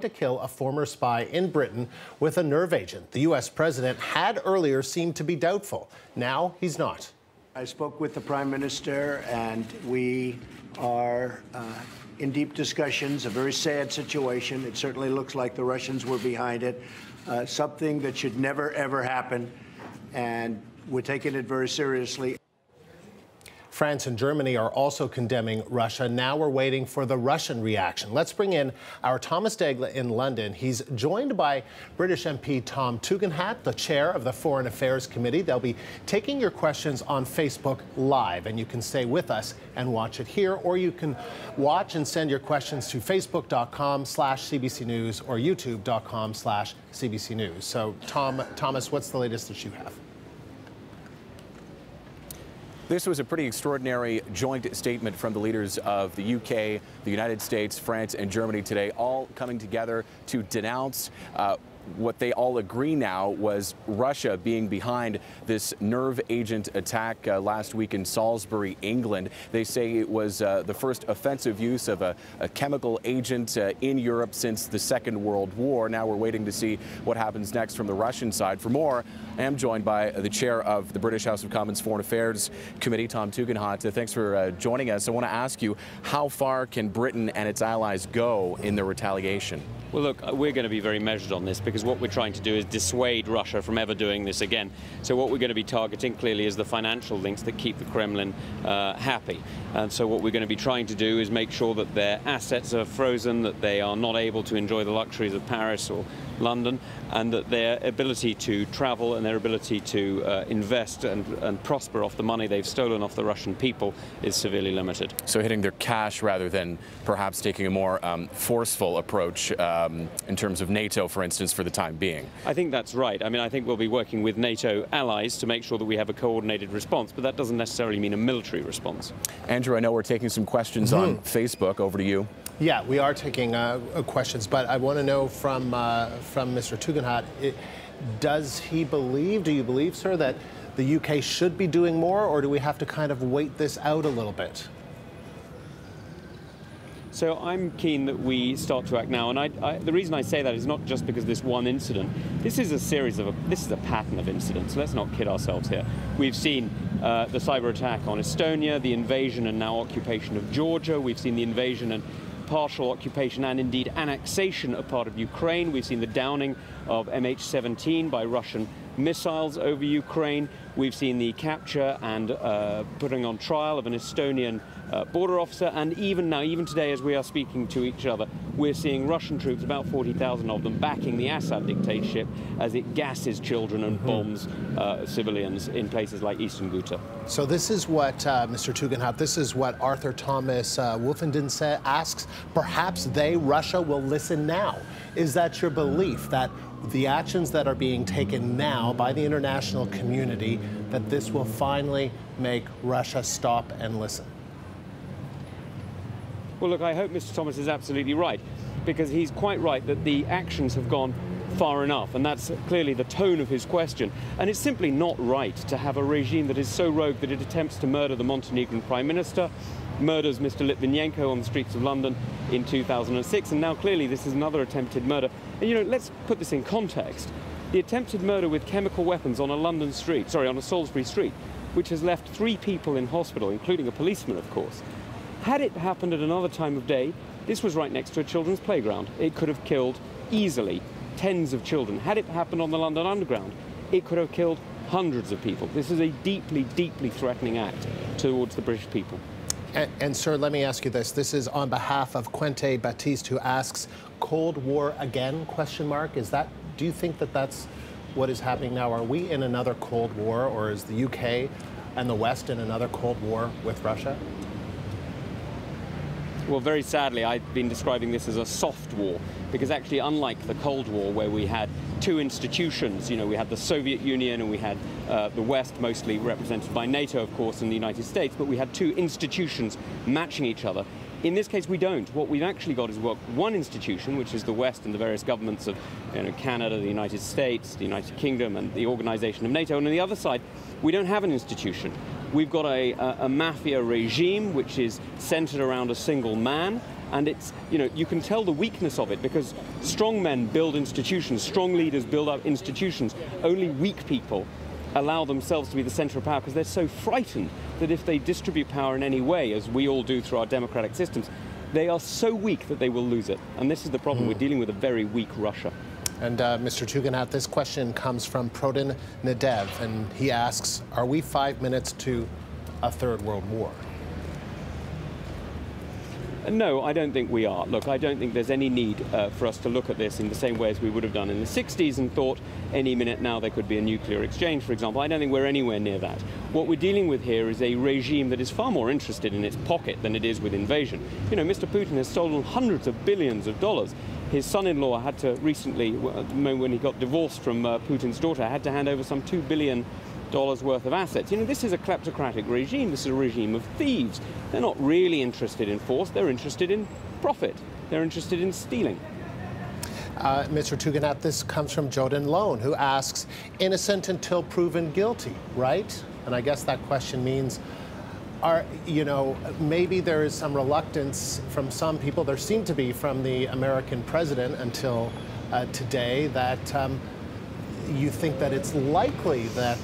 to kill a former spy in Britain with a nerve agent. The U.S. president had earlier seemed to be doubtful. Now he's not. I spoke with the Prime Minister, and we are in deep discussions. A very sad situation. It certainly looks like the Russians were behind it. Something that should never, ever happen, and we're taking it very seriously. France and Germany are also condemning Russia. Now we're waiting for the Russian reaction. Let's bring in our Thomas Daigle in London. He's joined by British MP Tom Tugendhat, the chair of the Foreign Affairs Committee. They'll be taking your questions on Facebook Live, and you can stay with us and watch it here, or you can watch and send your questions to facebook.com/CBC News or youtube.com/CBC News. So, Thomas, what's the latest that you have? This was a pretty extraordinary joint statement from the leaders of the U.K., the United States, France, and Germany today, all coming together to denounce what they all agree now was Russia being behind this nerve agent attack last week in Salisbury, England. They say it was the first offensive use of a chemical agent in Europe since the Second World War. Now we're waiting to see what happens next from the Russian side. For more, I am joined by the chair of the British House of Commons Foreign Affairs Committee, Tom Tugendhat. Thanks for joining us. I want to ask you, how far can Britain and its allies go in their retaliation? Well, look, we're going to be very measured on this because what we're trying to do is dissuade Russia from ever doing this again. So what we're going to be targeting clearly is the financial links that keep the Kremlin happy. And so what we're going to be trying to do is make sure that their assets are frozen, that they are not able to enjoy the luxuries of Paris or London, and that their ability to travel and their ability to invest and prosper off the money they've stolen off the Russian people is severely limited. So hitting their cash rather than perhaps taking a more forceful approach in terms of NATO, for instance, for the time being. I think that's right. I mean, I think we'll be working with NATO allies to make sure that we have a coordinated response, but that doesn't necessarily mean a military response. Andrew, I know we're taking some questions on Facebook. Over to you. Yeah, we are taking questions, but I want to know from Mr. Tugendhat, do you believe, sir, that the UK should be doing more, or do we have to kind of wait this out a little bit? So I'm keen that we start to act now, and the reason I say that is not just because of this one incident. This is a pattern of incidents. Let's not kid ourselves here. We've seen the cyber attack on Estonia, the invasion and now occupation of Georgia. We've seen the invasion and partial occupation and indeed annexation of part of Ukraine. We've seen the downing of MH17 by Russian missiles over Ukraine. We've seen the capture and putting on trial of an Estonian border officer, and even today as we are speaking to each other, we're seeing Russian troops, about 40,000 of them, backing the Assad dictatorship as it gasses children and bombs civilians in places like Eastern Ghouta. So this is what, Mr. Tugendhat, this is what Arthur Thomas Wolfenden asks. Perhaps Russia, will listen now. Is that your belief, that the actions that are being taken now by the international community, that this will finally make Russia stop and listen? Well, look, I hope Mr. Thomas is absolutely right, because he's quite right that the actions have gone far enough, and that's clearly the tone of his question. And it's simply not right to have a regime that is so rogue that it attempts to murder the Montenegrin Prime Minister, murders Mr. Litvinenko on the streets of London in 2006, and now clearly this is another attempted murder. And, you know, let's put this in context. The attempted murder with chemical weapons on a Salisbury street, which has left 3 people in hospital, including a policeman, of course. Had it happened at another time of day, this was right next to a children's playground. It could have killed easily tens of children. Had it happened on the London Underground, it could have killed hundreds of people. This is a deeply, deeply threatening act towards the British people. And sir, let me ask you this. This is on behalf of Quente Baptiste, who asks, Cold War again, ? Do you think that that's what is happening now? Are we in another Cold War, or is the UK and the West in another Cold War with Russia? Well, very sadly, I've been describing this as a soft war, because actually, unlike the Cold War, where we had 2 institutions, you know, we had the Soviet Union and we had the West, mostly represented by NATO, of course, and the United States, but we had 2 institutions matching each other. In this case, we don't. What we've actually got is one institution, which is the West and the various governments of Canada, the United States, the United Kingdom, and the organization of NATO. And on the other side, we don't have an institution. We've got a mafia regime which is centered around a single man, And it's, you can tell the weakness of it because strong men build institutions, strong leaders build up institutions. Only weak people allow themselves to be the center of power because they're so frightened that if they distribute power in any way, as we all do through our democratic systems, they are so weak that they will lose it. And this is the problem. We're dealing with a very weak Russia. And Mr. Tugendhat, this question comes from Prodin Nadev, and he asks, are we 5 minutes to a third world war? No, I don't think we are. Look, I don't think there's any need for us to look at this in the same way as we would have done in the 60s and thought any minute now there could be a nuclear exchange, for example. I don't think we're anywhere near that. What we're dealing with here is a regime that is far more interested in its pocket than it is with invasion. Mr. Putin has stolen hundreds of billions of dollars. His son-in-law had to recently, when he got divorced from Putin's daughter, had to hand over some $2 billion worth of assets. This is a kleptocratic regime. This is a regime of thieves. They're not really interested in force. They're interested in profit. They're interested in stealing. Mr. Tugendhat, this comes from Joden Lone, who asks, innocent until proven guilty, right? And I guess that question means, maybe there is some reluctance from some people, there seemed to be from the American president until today, that you think that it's likely that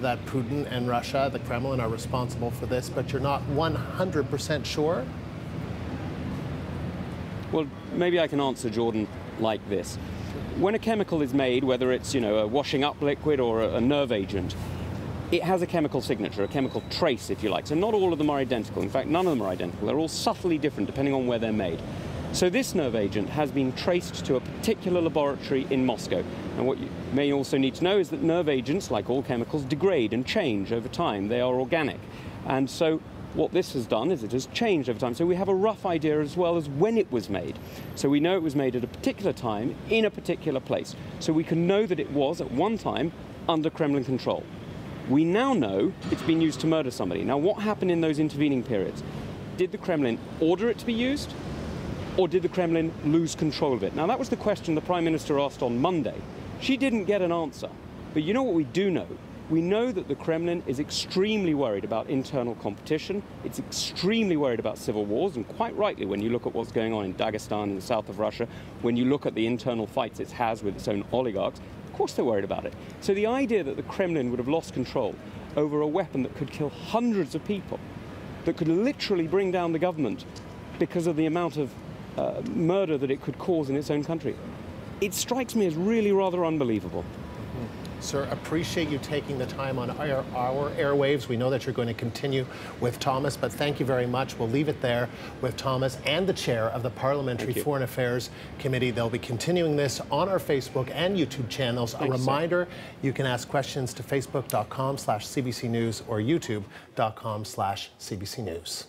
that Putin and Russia, the Kremlin, are responsible for this, but you're not 100% sure? Well, maybe I can answer Jordan like this. When a chemical is made, whether it's a washing up liquid or a nerve agent, it has a chemical signature, a chemical trace, if you like. So not all of them are identical. In fact, none of them are identical. They're all subtly different depending on where they're made. So this nerve agent has been traced to a particular laboratory in Moscow. And what you may also need to know is that nerve agents, like all chemicals, degrade and change over time. They are organic. And so what this has done is it has changed over time. So we have a rough idea as well as when it was made. So we know it was made at a particular time in a particular place. So we can know that it was at one time under Kremlin control. We now know it's been used to murder somebody. Now, what happened in those intervening periods? Did the Kremlin order it to be used? Or did the Kremlin lose control of it? Now, that was the question the Prime Minister asked on Monday. She didn't get an answer. But you know what we do know? We know that the Kremlin is extremely worried about internal competition. It's extremely worried about civil wars, and quite rightly when you look at what's going on in Dagestan in the south of Russia, when you look at the internal fights it has with its own oligarchs, of course they're worried about it. So the idea that the Kremlin would have lost control over a weapon that could kill hundreds of people, that could literally bring down the government because of the amount of murder that it could cause in its own country, it strikes me as really rather unbelievable. Sir, appreciate you taking the time on our airwaves. We know that you're going to continue with Thomas, but thank you very much. We'll leave it there with Thomas and the chair of the Parliamentary Foreign Affairs Committee. They'll be continuing this on our Facebook and YouTube channels. A reminder, you can ask questions to facebook.com/CBC News or youtube.com/CBC News.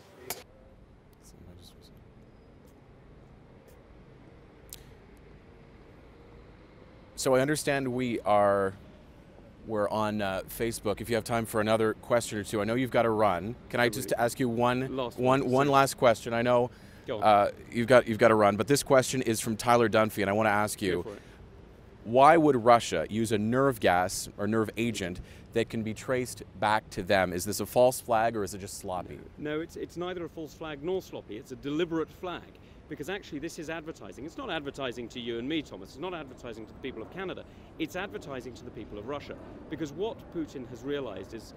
So I understand we're on Facebook. If you have time for another question or two, I know you've got to run. Can I just ask you one last question? I know you've got to run, but this question is from Tyler Dunphy, and I want to ask you, why would Russia use a nerve gas or nerve agent that can be traced back to them? Is this a false flag or is it just sloppy? No, it's neither a false flag nor sloppy. It's a deliberate flag. Because actually this is advertising. It's not advertising to you and me, Thomas. It's not advertising to the people of Canada. It's advertising to the people of Russia. Because what Putin has realized is,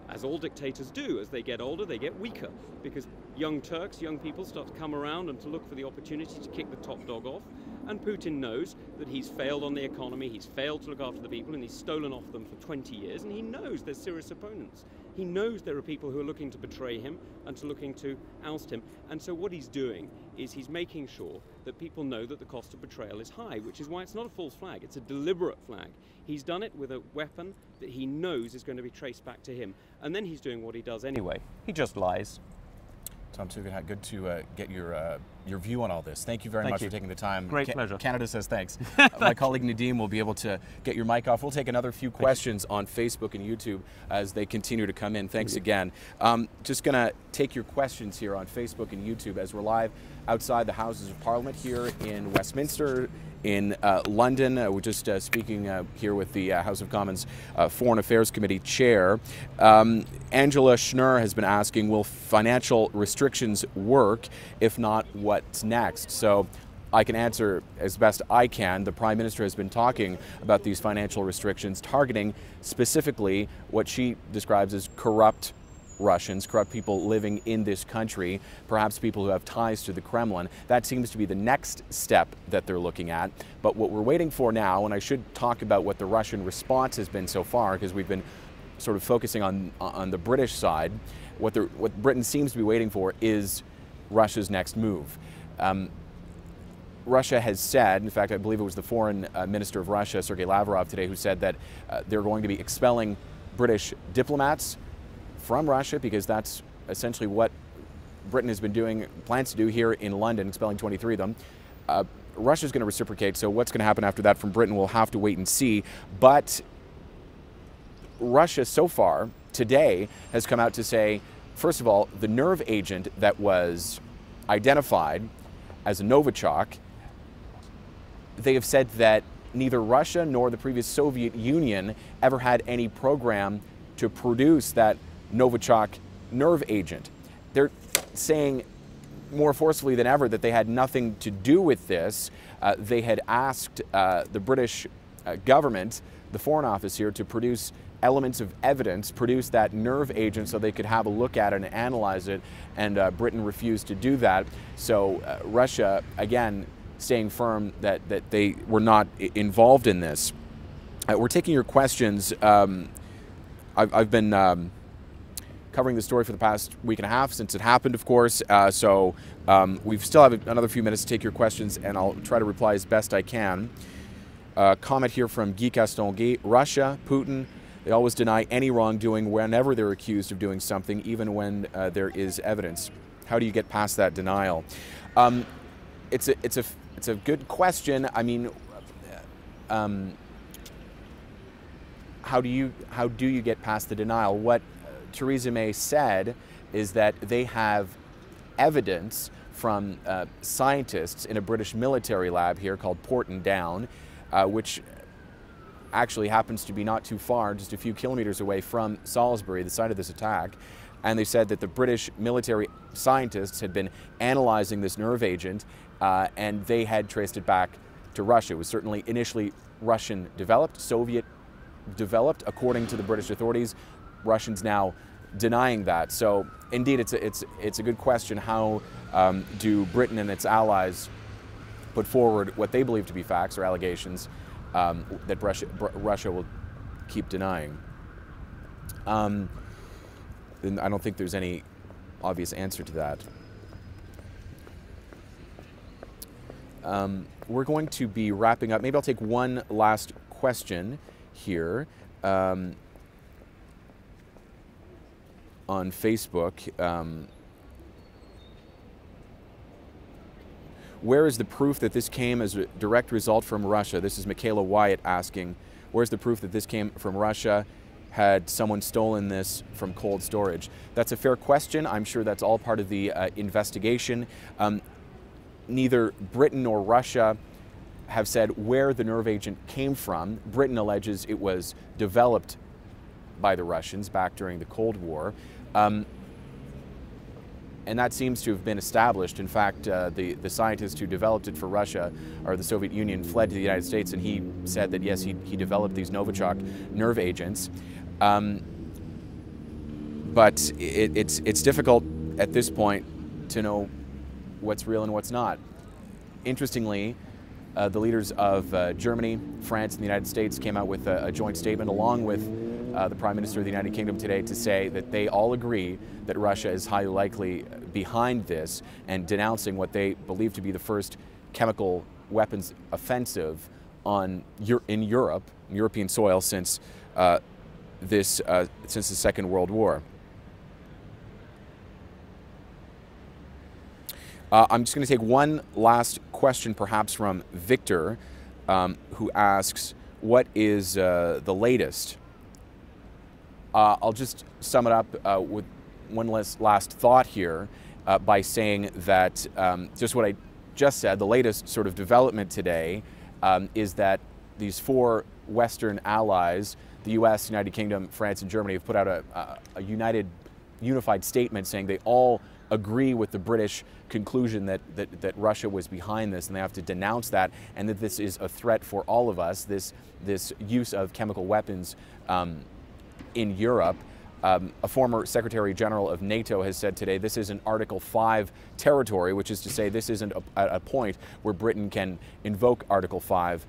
as all dictators do, as they get older, they get weaker. Because young Turks, young people start to come around and to look for the opportunity to kick the top dog off. And Putin knows that he's failed on the economy, he's failed to look after the people, and he's stolen off them for 20 years, and he knows there's serious opponents. He knows there are people who are looking to betray him and to looking to oust him. And so what he's doing is he's making sure that people know that the cost of betrayal is high, which is why it's not a false flag, it's a deliberate flag. He's done it with a weapon that he knows is going to be traced back to him. And then he's doing what he does anyway. He just lies. Tom Tugendhat, good to get your view on all this. Thank you very much for taking the time. Great pleasure. Canada says thanks. My colleague Nadeem will be able to get your mic off. We'll take another few questions on Facebook and YouTube as they continue to come in. Thanks again. Just going to take your questions here on Facebook and YouTube as we're live outside the Houses of Parliament here in Westminster in London. We're just speaking here with the House of Commons Foreign Affairs Committee Chair. Angela Schnurr has been asking, will financial restrictions work? If not, what's next? So I can answer as best I can. The Prime Minister has been talking about these financial restrictions, targeting specifically what she describes as corrupt Russians, corrupt people living in this country, perhaps people who have ties to the Kremlin. That seems to be the next step that they're looking at. But what we're waiting for now, and I should talk about what the Russian response has been so far, because we've been sort of focusing on the British side, what Britain seems to be waiting for is Russia's next move. Russia has said, in fact, I believe it was the Foreign Minister of Russia, Sergei Lavrov, today, who said that they're going to be expelling British diplomats from Russia, because that's essentially what Britain has been doing, plans to do here in London, expelling 23 of them. Russia's going to reciprocate, so what's going to happen after that from Britain, we'll have to wait and see. But Russia so far, today, has come out to say, first of all, the nerve agent that was identified as a Novichok, they have said that neither Russia nor the previous Soviet Union ever had any program to produce that Novichok nerve agent. They're saying more forcefully than ever that they had nothing to do with this. They had asked the British government, the Foreign Office here, to produce elements of evidence, produce that nerve agent so they could have a look at it and analyze it, and Britain refused to do that. So Russia, again, staying firm that they were not involved in this. We're taking your questions. I've been covering the story for the past week and a half since it happened, of course. So we still have another few minutes to take your questions, and I'll try to reply as best I can. Comment here from Guy Castonguay. Russia, Putin, they always deny any wrongdoing whenever they're accused of doing something, even when there is evidence. How do you get past that denial? It's a good question. I mean, how do you get past the denial? What Theresa May said is that they have evidence from scientists in a British military lab here called Porton Down, which actually happens to be not too far, just a few kilometers away from Salisbury, the site of this attack. And they said that the British military scientists had been analyzing this nerve agent, and they had traced it back to Russia. It was certainly initially Russian developed, Soviet developed, according to the British authorities. Russians now denying that. So indeed, it's a good question. How do Britain and its allies put forward what they believe to be facts or allegations that Russia will keep denying? And I don't think there's any obvious answer to that. We're going to be wrapping up. Maybe I'll take one last question here on Facebook. Where is the proof that this came as a direct result from Russia? This is Michaela Wyatt asking, where's the proof that this came from Russia? Had someone stolen this from cold storage? That's a fair question. I'm sure that's all part of the investigation. Neither Britain nor Russia have said where the nerve agent came from. Britain alleges it was developed by the Russians back during the Cold War. And that seems to have been established. In fact, the scientist who developed it for Russia, or the Soviet Union, fled to the United States, and he said that, yes, he developed these Novichok nerve agents. But it's difficult at this point to know what's real and what's not. Interestingly, the leaders of Germany, France, and the United States came out with a joint statement, along with the Prime Minister of the United Kingdom today, to say that they all agree that Russia is highly likely behind this, and denouncing what they believe to be the first chemical weapons offensive in European soil, since the Second World War. I'm just going to take one last question, perhaps from Victor, who asks, what is the latest? I'll just sum it up with one last thought here by saying that just what I just said, the latest sort of development today is that these four Western allies, the U.S., United Kingdom, France, and Germany, have put out a unified statement saying they all agree with the British conclusion that Russia was behind this, and they have to denounce that, and that this is a threat for all of us, this use of chemical weapons in Europe. A former Secretary General of NATO has said today this is an Article 5 territory, which is to say this isn't a point where Britain can invoke Article 5,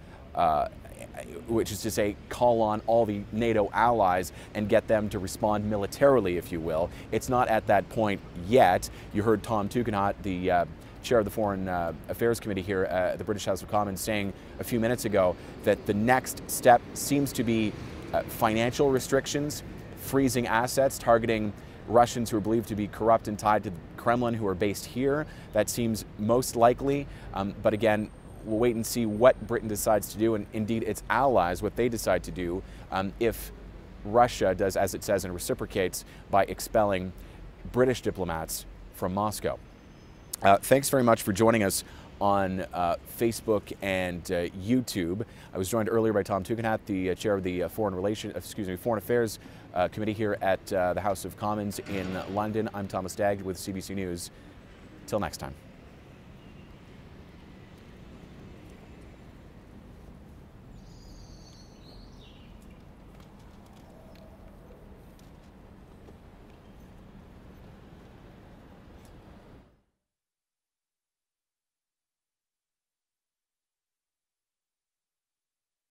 which is to say call on all the NATO allies and get them to respond militarily, if you will. It's not at that point yet. You heard Tom Tugendhat, the chair of the Foreign Affairs Committee here at the British House of Commons, saying a few minutes ago that the next step seems to be financial restrictions, freezing assets, targeting Russians who are believed to be corrupt and tied to the Kremlin who are based here. That seems most likely, but again, we'll wait and see what Britain decides to do, and indeed its allies, what they decide to do if Russia does as it says and reciprocates by expelling British diplomats from Moscow. Thanks very much for joining us on Facebook and YouTube. I was joined earlier by Tom Tugendhat, the chair of the Foreign Affairs Committee here at the House of Commons in London. I'm Thomas Daigle with CBC News. Till next time.